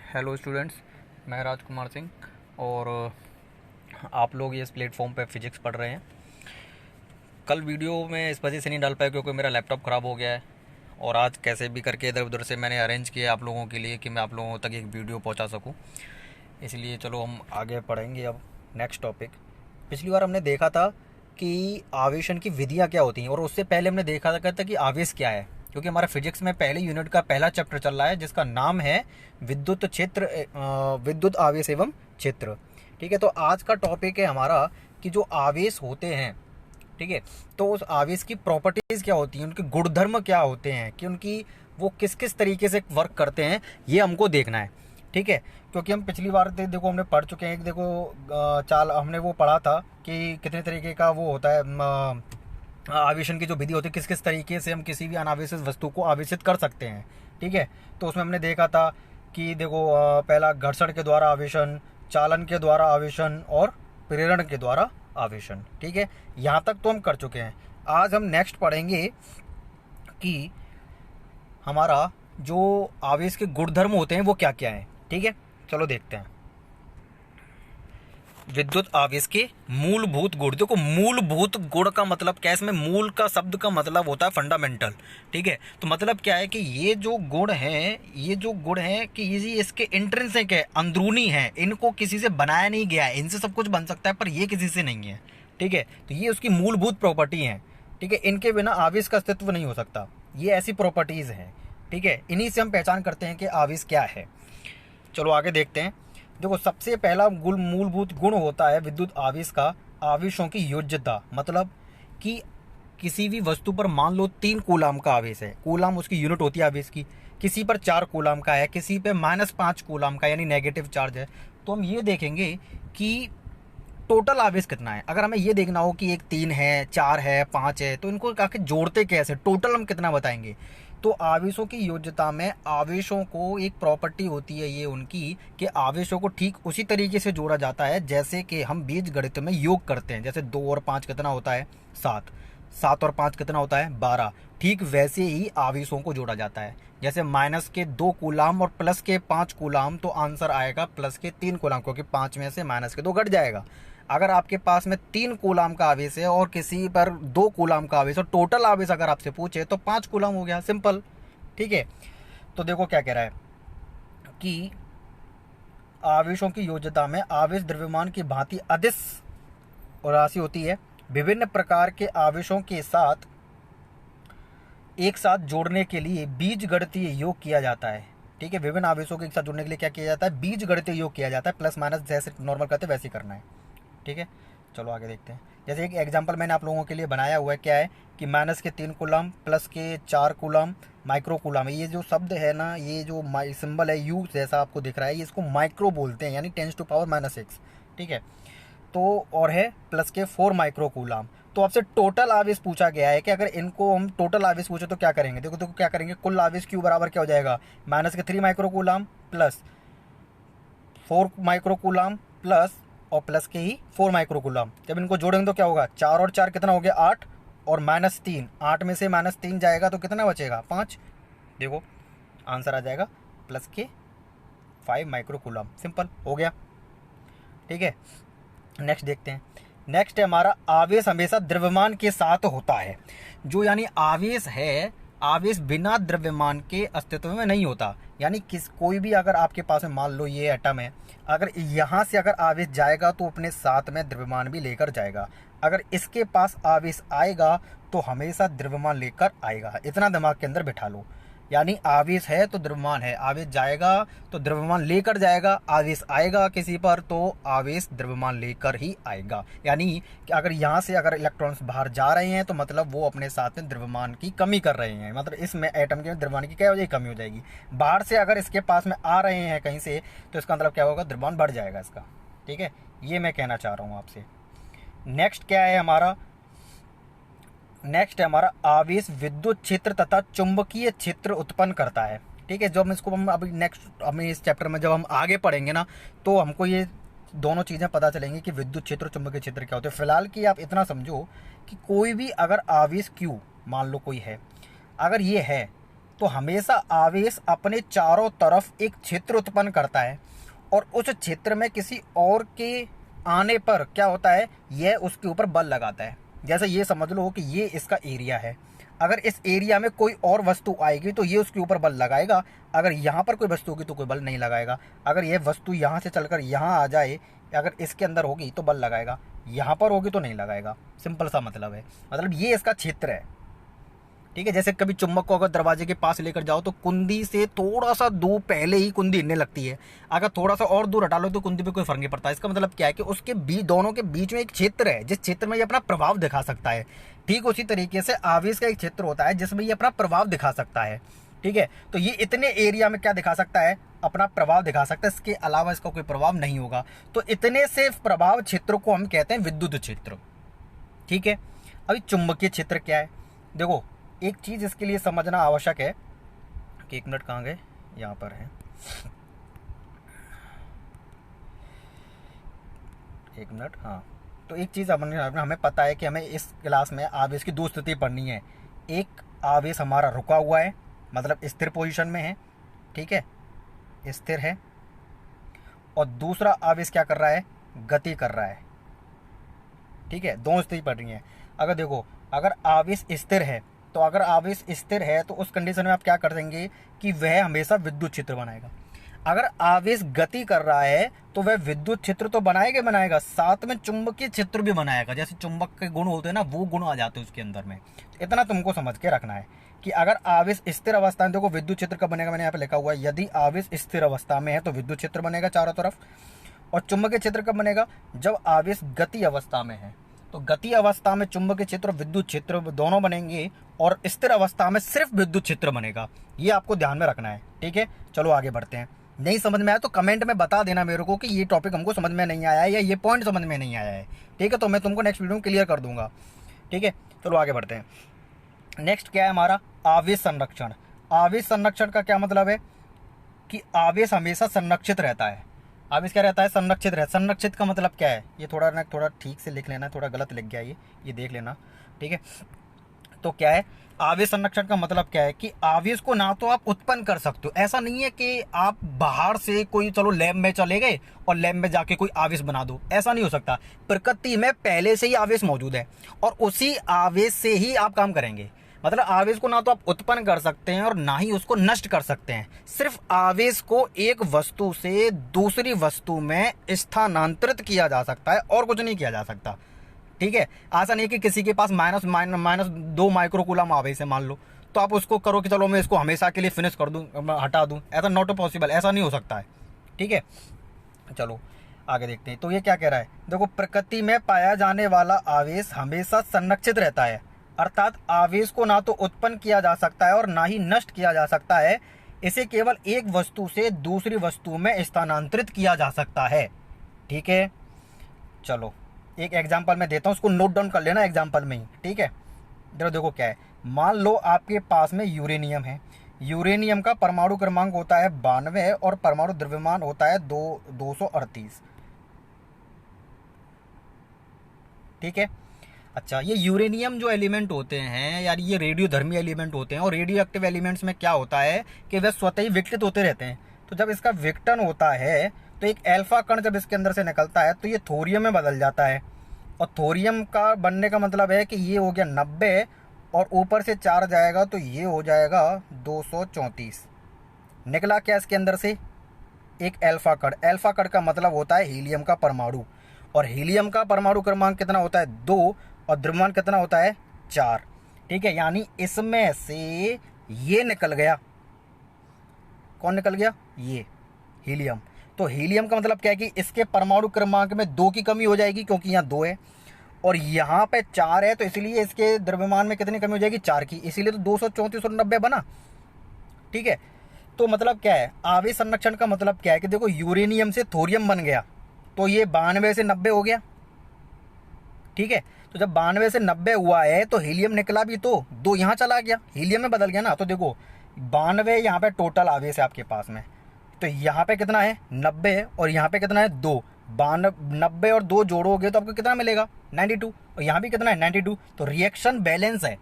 Hello students, मैं राजकुमार सिंह और आप लोग ये इस प्लेटफॉर्म पे फिजिक्स पढ़ रहे हैं। कल वीडियो में इस वजह से नहीं डाल पाया क्योंकि मेरा लैपटॉप ख़राब हो गया है और आज कैसे भी करके इधर उधर से मैंने अरेंज किया आप लोगों के लिए कि मैं आप लोगों तक एक वीडियो पहुंचा सकूं। इसलिए चलो हम आगे पढ़ेंगे अब नेक्स्ट टॉपिक। पिछली बार हमने देखा था कि आवेशन की विधियाँ क्या होती हैं और उससे पहले हमने देखा था कि आवेश क्या है, क्योंकि हमारा फिजिक्स में पहले यूनिट का पहला चैप्टर चल रहा है जिसका नाम है विद्युत क्षेत्र, विद्युत आवेश एवं क्षेत्र। ठीक है, तो आज का टॉपिक है हमारा कि जो आवेश होते हैं, ठीक है, तो उस आवेश की प्रॉपर्टीज क्या होती हैं, उनके गुणधर्म क्या होते हैं, कि उनकी वो किस किस तरीके से वर्क करते हैं, ये हमको देखना है। ठीक है, क्योंकि हम पिछली बार देखो हमने पढ़ चुके हैं, देखो चाल हमने वो पढ़ा था कि कितने तरीके का वो होता है आवेशन की जो विधि होती है, किस किस तरीके से हम किसी भी अनावेशित वस्तु को आवेशित कर सकते हैं। ठीक है, तो उसमें हमने देखा था कि देखो पहला घर्षण के द्वारा आवेशन, चालन के द्वारा आवेशन और प्रेरण के द्वारा आवेशन। ठीक है, यहाँ तक तो हम कर चुके हैं। आज हम नेक्स्ट पढ़ेंगे कि हमारा जो आवेश के गुणधर्म होते हैं वो क्या क्या हैं। ठीक है, चलो देखते हैं। विद्युत आवेश के मूलभूत गुण। देखो मूलभूत गुण का मतलब क्या है, इसमें मूल का शब्द का मतलब होता है फंडामेंटल। ठीक है, तो मतलब क्या है कि ये जो गुण है कि ये इसके इंट्रिंसिक है, अंदरूनी है, इनको किसी से बनाया नहीं गया है। इनसे सब कुछ बन सकता है पर ये किसी से नहीं है। ठीक है, तो ये उसकी मूलभूत प्रॉपर्टी है। ठीक है, इनके बिना आवेश का अस्तित्व नहीं हो सकता। ये ऐसी प्रॉपर्टीज हैं। ठीक है, इन्हीं से हम पहचान करते हैं कि आवेश क्या है। चलो आगे देखते हैं। देखो सबसे पहला गुण, मूलभूत गुण होता है विद्युत आवेश का आवेशों की योज्यता। मतलब कि किसी भी वस्तु पर मान लो 3 कूलाम का आवेश है, कूलाम उसकी यूनिट होती है आवेश की, किसी पर 4 कूलाम का है, किसी पे -5 कूलाम का यानी नेगेटिव चार्ज है, तो हम ये देखेंगे कि टोटल आवेश कितना है। अगर हमें ये देखना हो कि एक 3 है, 4 है, 5 है, तो इनको आखिर जोड़ते कैसे, टोटल हम कितना बताएंगे। तो आवेशों की योज्यता में आवेशों को एक प्रॉपर्टी होती है ये उनकी, कि आवेशों को ठीक उसी तरीके से जोड़ा जाता है जैसे कि हम बीजगणित में योग करते हैं। जैसे 2 और 5 कितना होता है, 7, 7 और 5 कितना होता है, 12। ठीक वैसे ही आवेशों को जोड़ा जाता है। जैसे माइनस के 2 कूलाम और प्लस के 5 कूलाम, तो आंसर आएगा प्लस के 3 कूलाम, क्योंकि 5 में से माइनस के 2 घट जाएगा। अगर आपके पास में 3 कूलाम का आवेश है और किसी पर 2 कूलाम का आवेश, और टोटल आवेश अगर आपसे पूछे तो 5 कूलाम हो गया, सिंपल। ठीक है, तो देखो क्या कह रहा है कि आवेशों की योज्यता में आवेश द्रव्यमान की भांति अदिश राशि होती है। विभिन्न प्रकार के आवेशों के साथ एक साथ जोड़ने के लिए बीजगणितीय योग किया जाता है। ठीक है, विभिन्न आवेशों के एक साथ जोड़ने के लिए क्या किया जाता है, बीजगणितीय योग किया जाता है। प्लस माइनस जैसे नॉर्मल करते वैसे ही करना है। ठीक है, चलो आगे देखते हैं। जैसे एक एग्जांपल मैंने आप लोगों के लिए बनाया हुआ है, क्या है कि माइनस के 3 कूलम, प्लस के 4 कूलम, माइक्रो कूलम। ये जो शब्द है ना, ये जो सिंबल है यू जैसा आपको दिख रहा है, ये इसको माइक्रो बोलते हैं, यानी 10⁻⁻⁶। ठीक है, तो और है प्लस के 4 माइक्रो कूलम। तो आपसे टोटल आवेश पूछा गया है कि अगर इनको हम टोटल आवेश पूछे तो क्या करेंगे। देखो देखो क्या करेंगे, कुल आवेश क्यू बराबर क्या हो जाएगा, माइनस के 3 micro coulomb plus 4 micro coulomb plus और प्लस के ही 4 माइक्रो कूलम। जब इनको जोड़ेंगे तो क्या होगा, 4 और 4 कितना हो गया, 8, और -3, 8 में से -3 जाएगा तो कितना बचेगा, 5। देखो आंसर आ जाएगा प्लस के 5 माइक्रो कूलम, सिंपल हो गया। ठीक है, नेक्स्ट देखते हैं। नेक्स्ट है हमारा आवेश हमेशा द्रव्यमान के साथ होता है। जो यानी आवेश है, आवेश बिना द्रव्यमान के अस्तित्व में नहीं होता। यानी कोई भी अगर आपके पास में मान लो ये एटम है, अगर यहाँ से अगर आवेश जाएगा तो अपने साथ में द्रव्यमान भी लेकर जाएगा। अगर इसके पास आवेश आएगा तो हमेशा द्रव्यमान लेकर आएगा। इतना दिमाग के अंदर बिठा लो। यानी आवेश है तो द्रव्यमान है, आवेश जाएगा तो द्रव्यमान लेकर जाएगा, आवेश आएगा किसी पर तो आवेश द्रव्यमान लेकर ही आएगा। यानी कि अगर यहाँ से अगर इलेक्ट्रॉन्स बाहर जा रहे हैं तो मतलब वो अपने साथ में द्रव्यमान की कमी कर रहे हैं। मतलब इसमें एटम के द्रव्यमान की क्या हो जाएगी, कमी हो जाएगी। बाहर से अगर इसके पास में आ रहे हैं कहीं से तो इसका मतलब क्या होगा, द्रव्यमान बढ़ जाएगा इसका। ठीक है, ये मैं कहना चाह रहा हूँ आपसे। नेक्स्ट क्या है हमारा, नेक्स्ट है हमारा आवेश विद्युत क्षेत्र तथा चुंबकीय क्षेत्र उत्पन्न करता है। ठीक है, जब इसको हम अभी नेक्स्ट हमें इस चैप्टर में जब हम आगे पढ़ेंगे ना, तो हमको ये दोनों चीज़ें पता चलेंगी कि विद्युत क्षेत्र और चुंबकीय क्षेत्र क्या होते हैं। फिलहाल कि आप इतना समझो कि कोई भी अगर आवेश Q मान लो कोई है, अगर ये है तो हमेशा आवेश अपने चारों तरफ एक क्षेत्र उत्पन्न करता है और उस क्षेत्र में किसी और के आने पर क्या होता है, यह उसके ऊपर बल लगाता है। जैसे ये समझ लो कि ये इसका एरिया है, अगर इस एरिया में कोई और वस्तु आएगी तो ये उसके ऊपर बल लगाएगा, अगर यहाँ पर कोई वस्तु होगी तो कोई बल नहीं लगाएगा। अगर यह वस्तु यहाँ से चलकर यहाँ आ जाए, अगर इसके अंदर होगी तो बल लगाएगा, यहाँ पर होगी तो नहीं लगाएगा। सिंपल सा मतलब है, मतलब ये इसका क्षेत्र है। ठीक है, जैसे कभी चुम्बक को अगर दरवाजे के पास लेकर जाओ तो कुंडी से थोड़ा सा दूर पहले ही कुंडी हिलने लगती है, अगर थोड़ा सा और दूर हटा लो तो कुंडी पे कोई फर्क नहीं पड़ता। इसका मतलब क्या है कि उसके बीच, दोनों के बीच में एक क्षेत्र है जिस क्षेत्र में ये अपना प्रभाव दिखा सकता है। ठीक उसी तरीके से आवेश का एक क्षेत्र होता है जिसमें ये अपना प्रभाव दिखा सकता है। ठीक है, तो ये इतने एरिया में क्या दिखा सकता है, अपना प्रभाव दिखा सकता है, इसके अलावा इसका कोई प्रभाव नहीं होगा। तो इतने से प्रभाव क्षेत्र को हम कहते हैं विद्युत क्षेत्र। ठीक है, अभी चुंबकीय क्षेत्र क्या है, देखो एक चीज इसके लिए समझना आवश्यक है कि, एक मिनट कहाँ गए, यहाँ पर है, एक मिनट, हाँ। तो एक चीज़ हमें पता है कि हमें इस क्लास में आवेश की दो स्थिति पढ़नी है। एक आवेश हमारा रुका हुआ है, मतलब स्थिर पोजीशन में है, ठीक है, स्थिर है, और दूसरा आवेश क्या कर रहा है, गति कर रहा है। ठीक है, दो स्थिति पढ़नी है। अगर देखो, अगर आवेश स्थिर है तो अगर आवेश स्थिर है तो उस कंडीशन में आप क्या कर देंगे कि वह हमेशा विद्युत क्षेत्र बनाएगा। अगर आवेश गति कर रहा है तो वह विद्युत क्षेत्र तो बनाएगा, साथ में चुंबकीय क्षेत्र भी बनाएगा। जैसे चुंबक के गुण होते हैं ना, वो गुण आ जाते हैं उसके अंदर में। इतना तुमको समझ के रखना है कि अगर आवेश स्थिर अवस्था में, देखो विद्युत क्षेत्र कब बनेगा, मैंने यहाँ पे लिखा हुआ है, यदि आवेश स्थिर अवस्था में है तो विद्युत क्षेत्र बनेगा चारों तरफ। और चुंबकीय क्षेत्र कब बनेगा, जब आवेश गति अवस्था में है। तो गति अवस्था में चुंबकीय क्षेत्र और विद्युत क्षेत्र दोनों बनेंगे, और स्थिर अवस्था में सिर्फ विद्युत क्षेत्र बनेगा। ये आपको ध्यान में रखना है। ठीक है, चलो आगे बढ़ते हैं। नहीं समझ में आया तो कमेंट में बता देना मेरे को कि ये टॉपिक हमको समझ में नहीं आया है या ये पॉइंट समझ में नहीं आया है। ठीक है, तो मैं तुमको नेक्स्ट वीडियो में क्लियर कर दूंगा। ठीक है, चलो आगे बढ़ते हैं। नेक्स्ट क्या है हमारा, आवेश संरक्षण। आवेश संरक्षण का क्या मतलब है कि आवेश हमेशा संरक्षित रहता है। आवेश क्या रहता है, संरक्षित रहता है। संरक्षित का मतलब क्या है, ये थोड़ा ठीक से लिख लेना, थोड़ा गलत लिख गया ये देख लेना। ठीक है, तो क्या है, आवेश संरक्षण का मतलब क्या है कि आवेश को ना तो आप उत्पन्न कर सकते हो, ऐसा नहीं है कि आप बाहर से कोई, चलो लैब में चले गए और लैब में जाके कोई आवेश बना दो, ऐसा नहीं हो सकता। प्रकृति में पहले से ही आवेश मौजूद है और उसी आवेश से ही आप काम करेंगे। मतलब आवेश को ना तो आप उत्पन्न कर सकते हैं और ना ही उसको नष्ट कर सकते हैं। सिर्फ आवेश को एक वस्तु से दूसरी वस्तु में स्थानांतरित किया जा सकता है और कुछ नहीं किया जा सकता। ठीक है, ऐसा नहीं कि किसी के पास -2 माइक्रोकूलम आवेश है मान लो, तो आप उसको करो कि चलो मैं इसको हमेशा के लिए फिनिश कर दूं, हटा दूं, ऐसा नॉट पॉसिबल, ऐसा नहीं हो सकता है। ठीक है, चलो आगे देखते हैं। तो ये क्या कह रहा है, देखो प्रकृति में पाया जाने वाला आवेश हमेशा संरक्षित रहता है, अर्थात आवेश को ना तो उत्पन्न किया जा सकता है और ना ही नष्ट किया जा सकता है। इसे केवल एक वस्तु से दूसरी वस्तु में स्थानांतरित किया जा सकता है। ठीक है, चलो एक एग्जाम्पल मैं देता हूँ, उसको नोट डाउन कर लेना एग्जाम्पल में ही। ठीक है, देखो क्या है, मान लो आपके पास में यूरेनियम है। यूरेनियम का परमाणु क्रमांक होता है 92 और परमाणु द्रव्यमान होता है 238। ठीक है, अच्छा, ये यूरेनियम जो एलिमेंट होते हैं यार, ये रेडियोधर्मी एलिमेंट होते हैं, और रेडियो एक्टिव एलिमेंट्स में क्या होता है कि वे स्वतः ही विकटित होते रहते हैं। तो जब इसका विघटन होता है तो एक अल्फा कण जब इसके अंदर से निकलता है तो ये थोरियम में बदल जाता है, और थोरियम का बनने का मतलब है कि ये हो गया 90 और ऊपर से 4 जाएगा तो ये हो जाएगा 234। निकला क्या इसके अंदर से, एक अल्फा कण। अल्फा कण का मतलब होता है हीलियम का परमाणु, और हीलियम का परमाणु क्रमांक कितना होता है 2 और द्रव्यमान कितना होता है 4। ठीक है, यानी इसमें से ये निकल गया, कौन निकल गया, ये हीलियम। तो हीलियम का मतलब क्या है कि इसके परमाणु क्रमांक में 2 की कमी हो जाएगी क्योंकि यहाँ 2 है और यहाँ पे 4 है, तो इसलिए इसके द्रव्यमान में कितनी कमी हो जाएगी, 4 की, इसीलिए तो 234 और 90 बना। ठीक है, तो मतलब क्या है, आवेश संरक्षण का मतलब क्या है कि देखो यूरेनियम से थोरियम बन गया तो ये 92 से 90 हो गया। ठीक है, तो जब 92 से 90 हुआ है तो हीलियम निकला भी तो 2 यहाँ चला गया, हीलियम में बदल गया ना। तो देखो 92 यहाँ पे टोटल आवेश है आपके पास में, तो यहाँ पे कितना है 90 और यहाँ पे कितना है 2। 90 और 2 जोड़ोगे तो आपको कितना मिलेगा 92, और यहाँ भी कितना है 92। तो रिएक्शन बैलेंस है।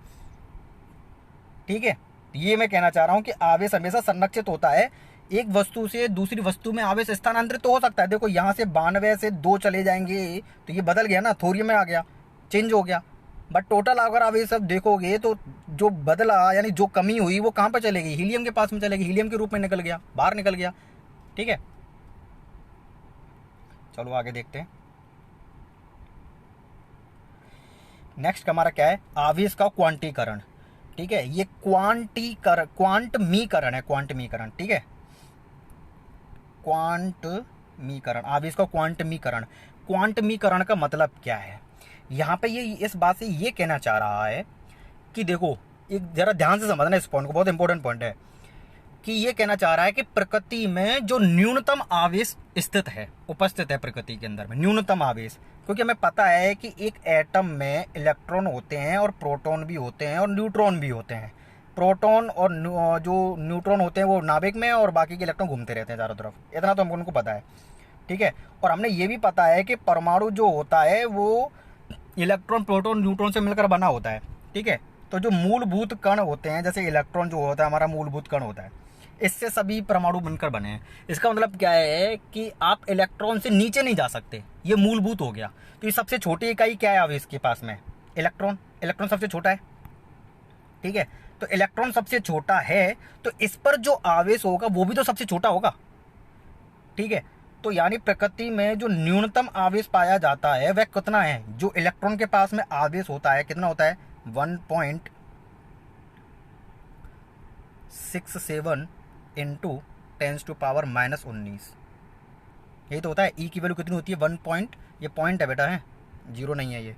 ठीक है, ये मैं कहना चाह रहा हूँ कि आवेश हमेशा संरक्षित होता है। एक वस्तु से दूसरी वस्तु में आवेश स्थानांतरित तो हो सकता है। देखो यहाँ से 92 से 2 चले जाएंगे तो ये बदल गया ना, थोरियम में आ गया, चेंज हो गया। बट टोटल अगर आप ये सब देखोगे तो जो बदला यानी जो कमी हुई वो कहाँ पर चलेगी, हीलियम के पास में चलेगी, हीलियम के रूप में निकल गया, बाहर निकल गया। ठीक है, चलो आगे देखते हैं। नेक्स्ट हमारा क्या है, आवेश का क्वांटीकरण। ठीक है, ये क्वांटमीकरण है, क्वांटमीकरण। ठीक है, क्वांटमीकरण, आवेश का क्वांटमीकरण। क्वांटमीकरण का मतलब क्या है, यहाँ पे ये इस बात से ये कहना चाह रहा है कि देखो, एक जरा ध्यान से समझना इस पॉइंट को, बहुत इंपॉर्टेंट पॉइंट है कि ये कहना चाह रहा है कि प्रकृति में जो न्यूनतम आवेश स्थित है, उपस्थित है प्रकृति के अंदर में, न्यूनतम आवेश। क्योंकि हमें पता है कि एक एटम में इलेक्ट्रॉन होते हैं और प्रोटॉन भी होते हैं और न्यूट्रॉन भी होते हैं। प्रोटॉन और जो न्यूट्रॉन होते हैं वो नाभिक में, और बाकी के इलेक्ट्रॉन घूमते रहते हैं चारों तरफ। इतना तो हमको पता है। ठीक है, और हमने ये भी पता है कि परमाणु जो होता है वो इलेक्ट्रॉन, प्रोटॉन, न्यूट्रॉन से मिलकर बना होता है। ठीक है, तो जो मूलभूत कण होते हैं, जैसे इलेक्ट्रॉन जो होता है हमारा मूलभूत कण होता है, इससे सभी परमाणु बनकर बने हैं। इसका मतलब क्या है कि आप इलेक्ट्रॉन से नीचे नहीं जा सकते, ये मूलभूत हो गया। तो ये सबसे छोटी इकाई क्या है आवेश के पास में, इलेक्ट्रॉन। इलेक्ट्रॉन सबसे छोटा है। ठीक है, तो इलेक्ट्रॉन सबसे छोटा है तो इस पर जो आवेश होगा वो भी तो सबसे छोटा होगा। ठीक है, तो यानी प्रकृति में जो न्यूनतम आवेश पाया जाता है वह कितना है, जो इलेक्ट्रॉन के पास में आवेश होता है कितना होता है, 1.67 इंटू 10⁻⁻⁹। यही तो होता है। ई की वैल्यू कितनी होती है, 1 पॉइंट, ये पॉइंट है बेटा, है जीरो नहीं है ये,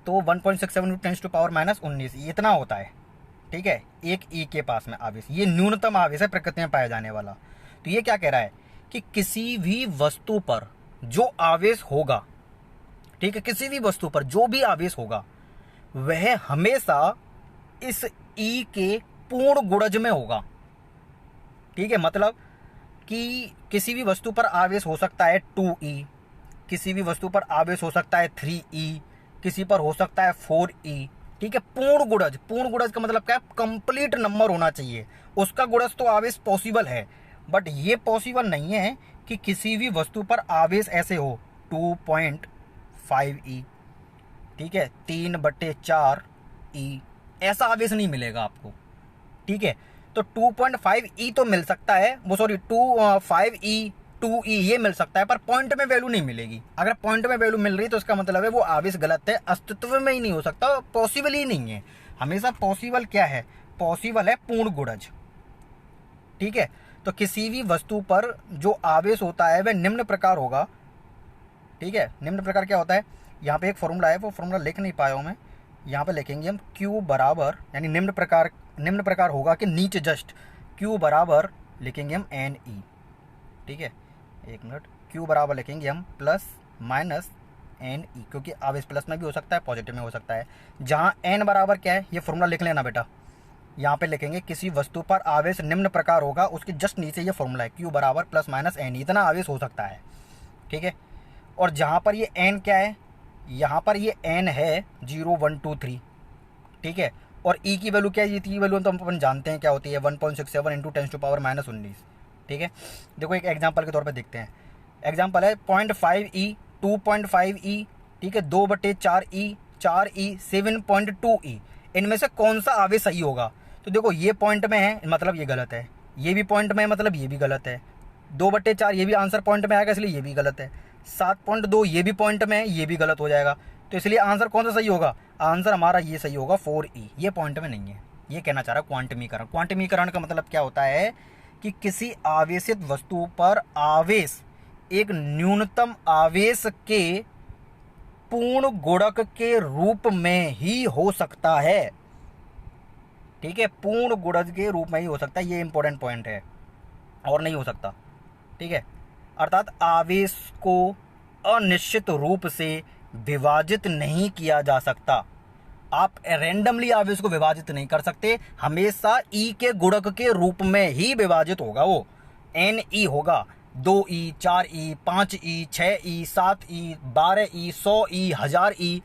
तो 1.67 इंटू 10⁻⁻⁹ इतना होता है। ठीक है, एक ई के पास में आवेश, ये न्यूनतम आवेश है प्रकृति में पाया जाने वाला। तो ये क्या कह रहा है कि किसी भी वस्तु पर जो आवेश होगा, ठीक है, किसी भी वस्तु पर जो भी आवेश होगा वह हमेशा इस ई के पूर्ण गुणज में होगा। ठीक है, मतलब कि किसी भी वस्तु पर आवेश हो सकता है 2e, किसी भी वस्तु पर आवेश हो सकता है 3e, किसी पर हो सकता है 4e। ठीक है, पूर्ण गुणज, पूर्ण गुणज का मतलब क्या है, कंप्लीट नंबर होना चाहिए। उसका गुणज तो आवेश पॉसिबल है, बट ये पॉसिबल नहीं है कि किसी भी वस्तु पर आवेश ऐसे हो 2.5e। ठीक है, 3/4e, ऐसा आवेश नहीं मिलेगा आपको। ठीक है, तो 2.5e तो मिल सकता है, वो सॉरी 5e 2e ये मिल सकता है, पर पॉइंट में वैल्यू नहीं मिलेगी। अगर पॉइंट में वैल्यू मिल रही तो इसका मतलब है वो आवेश गलत है, अस्तित्व में ही नहीं हो सकता, पॉसिबल ही नहीं है। हमेशा पॉसिबल क्या है, पॉसिबल है पूर्ण गुणज। ठीक है, तो किसी भी वस्तु पर जो आवेश होता है वह निम्न प्रकार होगा। ठीक है, निम्न प्रकार क्या होता है, यहाँ पे एक फॉर्मूला है, वो फॉर्मूला लिख नहीं पाया हूँ मैं, यहाँ पे लिखेंगे हम Q बराबर, यानी निम्न प्रकार होगा कि नीचे जस्ट Q बराबर लिखेंगे हम NE। ठीक है, एक मिनट, Q बराबर लिखेंगे हम प्लस माइनस NE, क्योंकि आवेश प्लस में भी हो सकता है, पॉजिटिव में हो सकता है। जहाँ N बराबर क्या है, ये फॉर्मूला लिख लेना बेटा, यहाँ पे लिखेंगे किसी वस्तु पर आवेश निम्न प्रकार होगा, उसके जस्ट नीचे ये फॉर्मूला है Q बराबर प्लस माइनस NE, इतना आवेश हो सकता है। ठीक है, और जहाँ पर ये N क्या है, यहाँ पर ये N है 0 1 2 3। ठीक है, और E की वैल्यू क्या है, E की वैल्यू तो अपन जानते हैं क्या होती है, 1.67 इंटू 10⁻⁻⁹। ठीक है, देखो एक एग्जांपल के तौर पे देखते हैं। एग्जांपल है 0.5e 2.5e। ठीक है, 2/4e 4e 7.2e, इनमें से कौन सा आवेश सही होगा। तो देखो ये पॉइंट में है मतलब ये गलत है, ये भी पॉइंट में है मतलब ये भी गलत है, 2/4 ये भी आंसर पॉइंट में आएगा इसलिए ये भी गलत है, 7.2 ये भी पॉइंट में है, ये भी गलत हो जाएगा। तो इसलिए आंसर कौन सा सही होगा, आंसर हमारा ये सही होगा 4e, ये पॉइंट में नहीं है। ये कहना चाह रहा है क्वांटमीकरण। क्वांटमीकरण का मतलब क्या होता है कि किसी आवेशित वस्तु पर आवेश एक न्यूनतम आवेश के पूर्ण गुणक के रूप में ही हो सकता है। ठीक है, पूर्ण गुणज के रूप में ही हो सकता है, ये इंपॉर्टेंट पॉइंट है, और नहीं हो सकता। ठीक है, अर्थात आवेश को अनिश्चित रूप से विभाजित नहीं किया जा सकता। आप रैंडमली आवेश को विभाजित नहीं कर सकते, हमेशा ई के गुणक के रूप में ही विभाजित होगा। वो NE होगा 2e 4e 5e 6e 7e 12e 100e 1000e,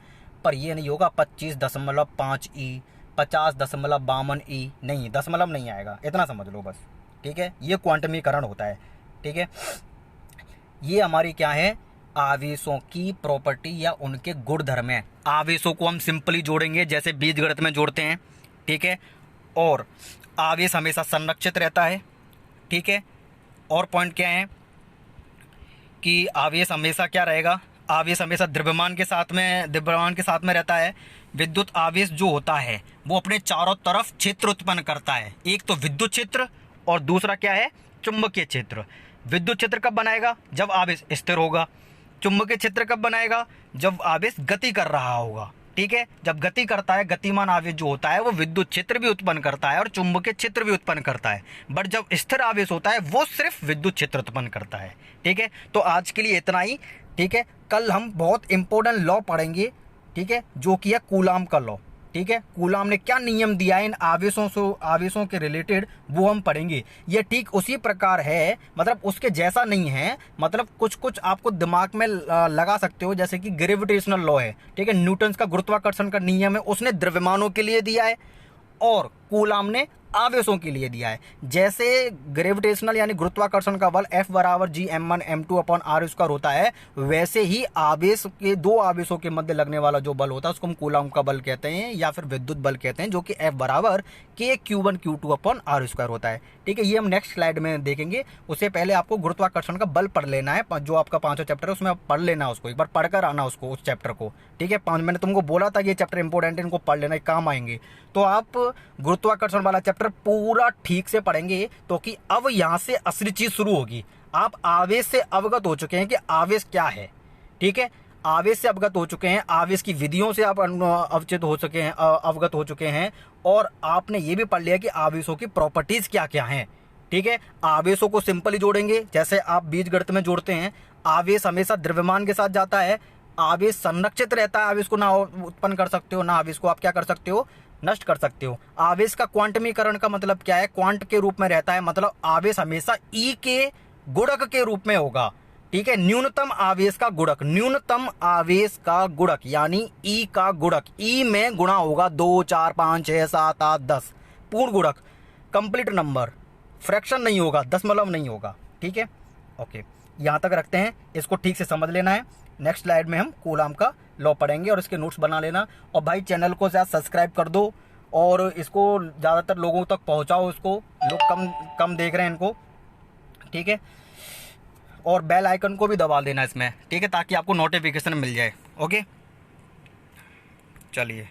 पर ये नहीं होगा 25.5e 50.52 नहीं, दशमलव नहीं आएगा, इतना समझ लो बस, ठीक है। ये क्वांटमीकरण होता है, ठीक है। ये हमारी क्या है, आवेशों की प्रॉपर्टी या उनके गुण धर्म है। आवेशों को हम सिंपली जोड़ेंगे जैसे बीजगणित में जोड़ते हैं, ठीक है। और आवेश हमेशा संरक्षित रहता है, ठीक है। और पॉइंट क्या है कि आवेश हमेशा क्या रहेगा, आवेश हमेशा द्रव्यमान के साथ में रहता है। विद्युत आवेश जो होता है वो अपने चारों तरफ क्षेत्र उत्पन्न करता है, एक तो विद्युत क्षेत्र और दूसरा क्या है, चुंबकीय क्षेत्र। विद्युत क्षेत्र कब बनाएगा, जब आवेश स्थिर होगा। चुंबकीय क्षेत्र कब बनाएगा, जब आवेश गति कर रहा होगा, ठीक है। जब गति करता है, गतिमान आवेश जो होता है वो विद्युत क्षेत्र भी उत्पन्न करता है और चुंबकीय क्षेत्र भी उत्पन्न करता है। बट जब स्थिर आवेश होता है वो सिर्फ विद्युत क्षेत्र उत्पन्न करता है, ठीक है। तो आज के लिए इतना ही, ठीक है। कल हम बहुत इंपॉर्टेंट लॉ पढ़ेंगे, ठीक है, जो कि है कूलाम का लॉ, ठीक है। कूलाम ने क्या नियम दिया है इन आवेशों के रिलेटेड, वो हम पढ़ेंगे। ये ठीक उसी प्रकार है, मतलब उसके जैसा नहीं है, मतलब कुछ कुछ आपको दिमाग में लगा सकते हो, जैसे कि ग्रेविटेशनल लॉ है, ठीक है। न्यूटन का गुरुत्वाकर्षण का नियम है, उसने द्रव्यमानों के लिए दिया है और कूलाम ने आवेशों के लिए दिया है। जैसे ग्रेविटेशनल यानी गुरुत्वाकर्षण का बल F बराबर G m1 m2 upon r square होता है, वैसे ही आवेश के दो आवेशों के मध्य लगने वाला जो बल होता है उसको हम कूलाम का बल कहते हैं या फिर विद्युत बल कहते हैं, जो कि F बराबर K(Q1Q2) अपॉन r स्क्वायर होता है, ठीक है। ये हम नेक्स्ट स्लाइड में देखेंगे। उससे पहले आपको गुरुत्वाकर्षण का बल पढ़ लेना है, जो आपका 5वां चैप्टर है उसमें आप पढ़ लेना, उसको एक बार पढ़कर आना उसको, उस चैप्टर को, ठीक है। मैंने तुमको बोला था ये चैप्टर इंपॉर्टेंट है, इनको पढ़ लेना, काम आएंगे। तो आप गुरुत्वाकर्षण वाला चैप्टर पूरा ठीक से पढ़ेंगे, तो कि अब यहां से असली चीज शुरू होगी। आप आवेश से अवगत हो चुके हैं कि आवेश क्या है, ठीक है। आवेश से अवगत हो चुके हैं, आवेश की विधियों से आप अवगत हो चुके हैं और आपने ये भी पढ़ लिया कि आवेशों की प्रॉपर्टीज क्या क्या हैं, ठीक है। आवेशों को सिंपली जोड़ेंगे जैसे आप बीजगणित में जोड़ते हैं। आवेश हमेशा द्रव्यमान के साथ जाता है, आवेश संरक्षित रहता है, आवेश को ना उत्पन्न कर सकते हो, ना आवेश को आप क्या कर सकते हो, नष्ट कर सकते हो। आवेश का क्वांटमीकरण का मतलब क्या है, क्वांट के रूप में रहता है, मतलब आवेश हमेशा ई के गुणक के रूप में होगा, ठीक है। न्यूनतम आवेश का गुणक, न्यूनतम आवेश का गुणक यानी ई का गुणक, ई में गुणा होगा 2 4 5 6 7 8 10, पूर्ण गुणक, कंप्लीट नंबर, फ्रैक्शन नहीं होगा, दशमलव नहीं होगा, ठीक है। ओके, यहां तक रखते हैं, इसको ठीक से समझ लेना है। नेक्स्ट स्लाइड में हम कूलाम का लॉ पढ़ेंगे और इसके नोट्स बना लेना। और भाई चैनल को ज़्यादा सब्सक्राइब कर दो और इसको ज़्यादातर लोगों तक पहुंचाओ, इसको लोग कम देख रहे हैं इनको, ठीक है। और बेल आइकन को भी दबा देना इसमें, ठीक है, ताकि आपको नोटिफिकेशन मिल जाए। ओके, चलिए।